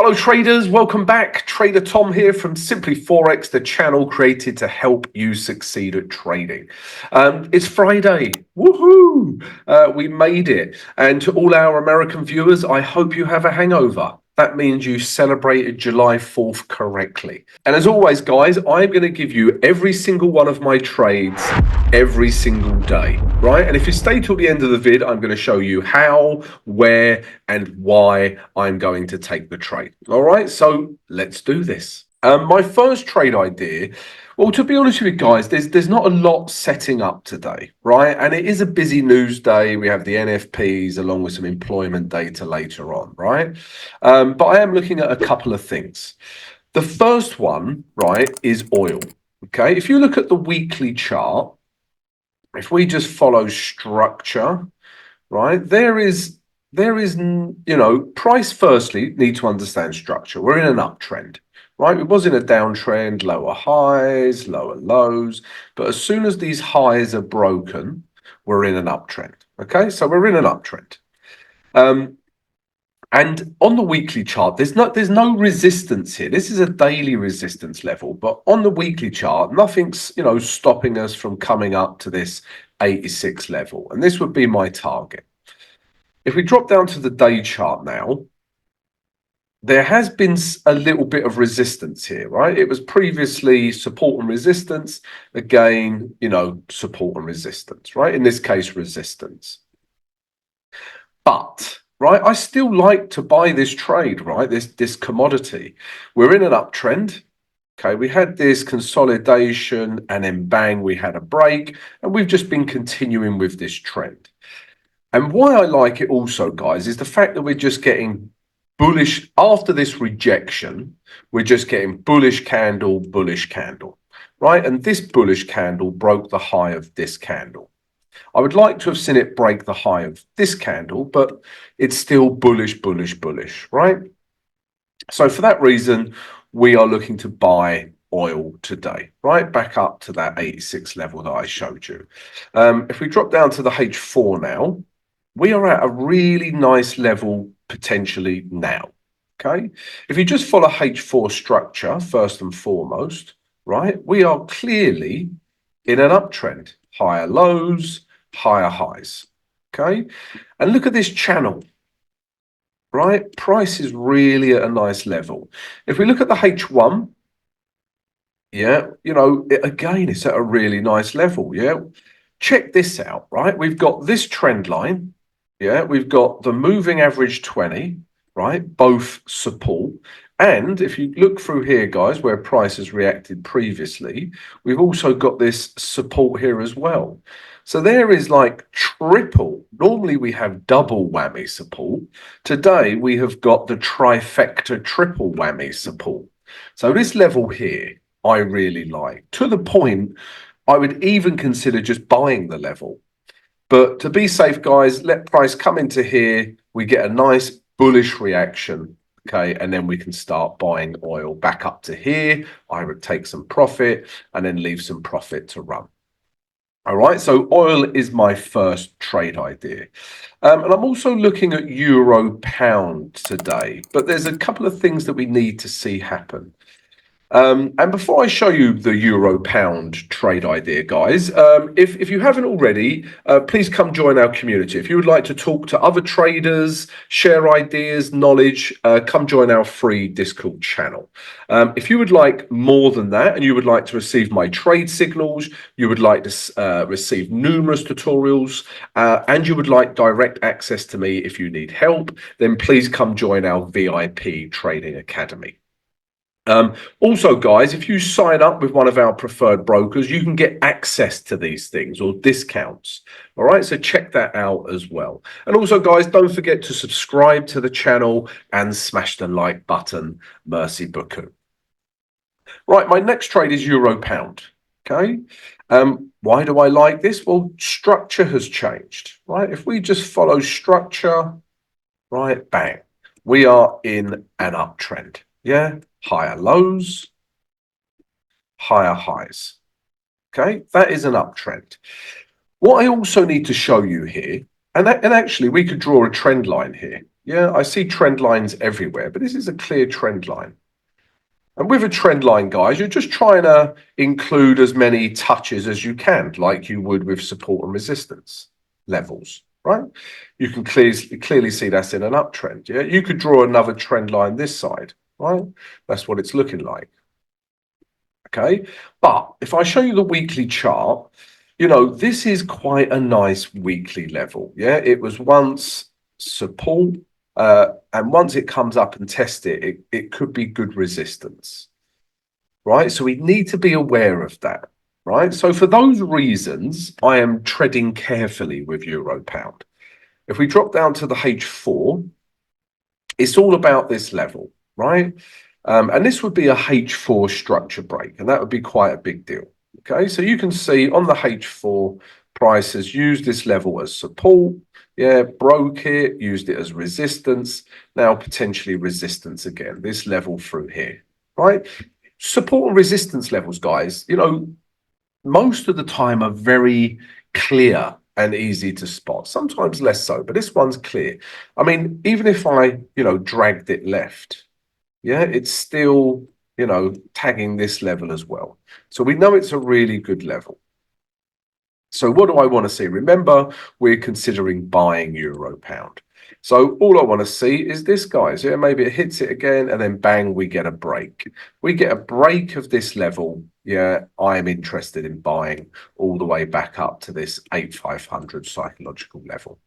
Hello traders, welcome back. Trader Tom here from Simply Forex, the channel created to help you succeed at trading. It's Friday, woohoo! We made it. And to all our American viewers, I hope you have a hangover. That means you celebrated July 4th correctly. And as always, guys, I'm going to give you every single one of my trades every single day, right? And if you stay till the end of the vid, I'm going to show you how, where, and why I'm going to take the trade. All right, so let's do this. My first trade idea, well, to be honest with you guys, there's not a lot setting up today, right? And it is a busy news day. We have the NFPs along with some employment data later on, right? But I am looking at a couple of things. The first one, right, is oil. Okay, if you look at the weekly chart, if we just follow structure, right, there is, price firstly need to understand structure. We're in an uptrend, right? It was in a downtrend, lower highs, lower lows. But as soon as these highs are broken, we're in an uptrend. Okay, so we're in an uptrend. And on the weekly chart, there's no resistance here. This is a daily resistance level, but on the weekly chart, nothing's stopping us from coming up to this 86 level, and this would be my target. If we drop down to the day chart now, there has been a little bit of resistance here, right? It was previously support and resistance, again, support and resistance, right? In this case, resistance. But right, I still like to buy this trade, right? This commodity. We're in an uptrend. Okay, we had this consolidation and then bang, we had a break, and we've just been continuing with this trend. And why I like it also, guys, is the fact that we're just getting bullish after this rejection. We're just getting bullish candle, right? And this bullish candle broke the high of this candle. I would like to have seen it break the high of this candle, but it's still bullish, right? So for that reason, we are looking to buy oil today, right? Back up to that 86 level that I showed you. If we drop down to the H4 now, we are at a really nice level potentially now, okay? If you just follow H4 structure, first and foremost, right? We are clearly in an uptrend, higher lows, higher highs, okay? And look at this channel, right? Price is really at a nice level. If we look at the H1, yeah, again, it's at a really nice level, yeah? Check this out, right? We've got this trend line, yeah? We've got the moving average 20, right? Both support. And if you look through here, guys, where price has reacted previously, we've also got this support here as well. So there is like triple. Normally we have double whammy support. Today we have got the trifecta triple whammy support. So this level here, I really like. To the point, I would even consider just buying the level. But to be safe, guys, let price come into here. We get a nice bullish reaction. Okay, and then we can start buying oil back up to here. I would take some profit and then leave some profit to run. All right, so oil is my first trade idea. And I'm also looking at euro pound today, but there's a couple of things that we need to see happen. And before I show you the euro pound trade idea, guys, if you haven't already, please come join our community. If you would like to talk to other traders, share ideas, knowledge, come join our free Discord channel. If you would like more than that and you would like to receive my trade signals, you would like to receive numerous tutorials, and you would like direct access to me if you need help, then please come join our VIP Trading Academy. Also, guys, if you sign up with one of our preferred brokers, you can get access to these things or discounts. All right, so check that out as well. And also, guys, don't forget to subscribe to the channel and smash the like button. Mercy beaucoup. Right, my next trade is euro pound. Okay. Why do I like this? Well, structure has changed, right? If we just follow structure, right, bang, we are in an uptrend. Yeah. Higher lows, higher highs. Okay, that is an uptrend. What I also need to show you here, and actually we could draw a trend line here. Yeah, I see trend lines everywhere, but this is a clear trend line. And with a trend line, guys, you're just trying to include as many touches as you can, like you would with support and resistance levels, right? You can clearly see that's in an uptrend. Yeah, you could draw another trend line this side, right? That's what it's looking like. Okay, but if I show you the weekly chart, this is quite a nice weekly level. Yeah, it was once support, and once it comes up and test it could be good resistance, right? So we need to be aware of that, right? So for those reasons, I am treading carefully with euro pound. If we drop down to the H4, it's all about this level, right? And this would be a H4 structure break, and that would be quite a big deal. Okay, so you can see on the H4, price has used this level as support, yeah, broke it, used it as resistance, now potentially resistance again, this level through here, right? Support and resistance levels, guys, most of the time are very clear and easy to spot, sometimes less so, but this one's clear. I mean, even if I, dragged it left, yeah, it's still, tagging this level as well. So we know it's a really good level. So what do I want to see? Remember, we're considering buying euro pound. So all I want to see is this, guys. Yeah, maybe it hits it again and then bang, we get a break. We get a break of this level. Yeah, I am interested in buying all the way back up to this 8,500 psychological level.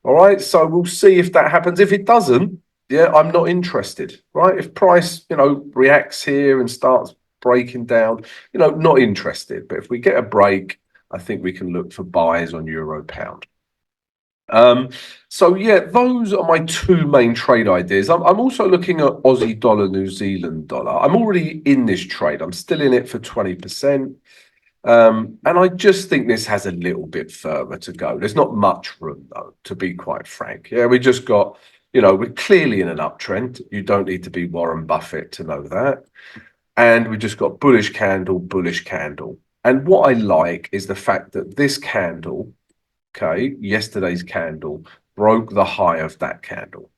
All right, so we'll see if that happens. If it doesn't, yeah, I'm not interested, right? If price, reacts here and starts breaking down, not interested. But if we get a break, I think we can look for buys on euro pound. So yeah, those are my two main trade ideas. I'm also looking at Aussie dollar, New Zealand dollar. I'm already in this trade. I'm still in it for 20%. And I just think this has a little bit further to go. There's not much room, though, to be quite frank. Yeah, we just got, we're clearly in an uptrend. You don't need to be Warren Buffett to know that. And we just got bullish candle, bullish candle. And what I like is the fact that this candle, okay, yesterday's candle, broke the high of that candle.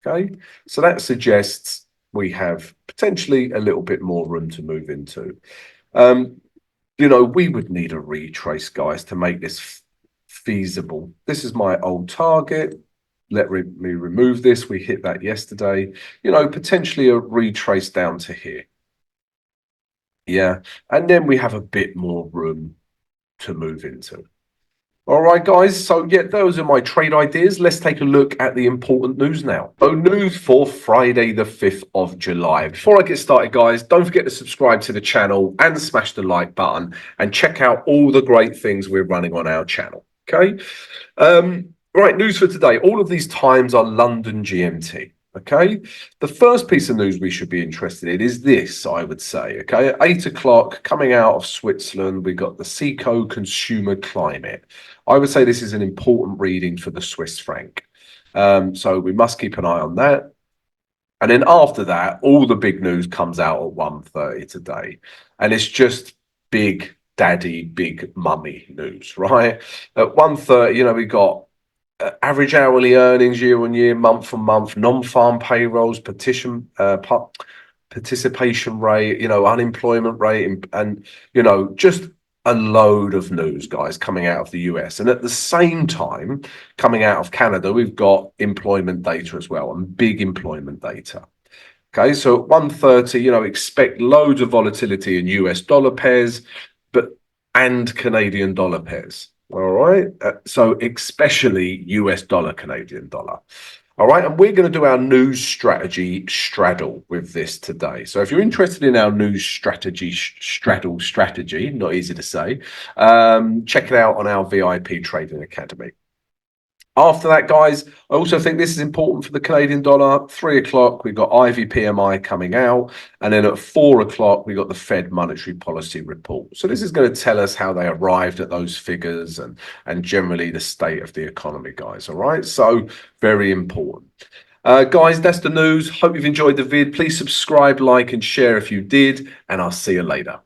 Okay, so that suggests we have potentially a little bit more room to move into. We would need a retrace, guys, to make this feasible. This is my old target. Let me remove this. We hit that yesterday. Potentially a retrace down to here. Yeah, and then we have a bit more room to move into. All right, guys. So, yeah, those are my trade ideas. Let's take a look at the important news now. So, news for Friday, the 5th of July. Before I get started, guys, don't forget to subscribe to the channel and smash the like button and check out all the great things we're running on our channel. Okay. Right, news for today. All of these times are London GMT. Okay, the first piece of news we should be interested in is this, I would say. Okay, at 8 o'clock, coming out of Switzerland, we got the SICO consumer climate. I would say this is an important reading for the Swiss franc. So we must keep an eye on that. And then after that, all the big news comes out at 1:30 today. And it's just big daddy, big mummy news, right? At 1:30, we got average hourly earnings year on year, month on month, non-farm payrolls, participation rate, unemployment rate, and just a load of news, guys, coming out of the US. And at the same time, coming out of Canada, we've got employment data as well, and big employment data. Okay, so at 1:30, expect loads of volatility in US dollar pairs, and Canadian dollar pairs. All right. So especially US dollar, Canadian dollar. All right. And we're going to do our news strategy straddle with this today. So if you're interested in our news strategy strategy, not easy to say, check it out on our VIP Trading Academy. After that, guys, I also think this is important for the Canadian dollar. 3 o'clock, we've got Ivy PMI coming out. And then at 4 o'clock, we got the Fed monetary policy report. So this is going to tell us how they arrived at those figures and generally the state of the economy, guys. All right. So very important. Guys, that's the news. Hope you've enjoyed the vid. Please subscribe, like, and share if you did. And I'll see you later.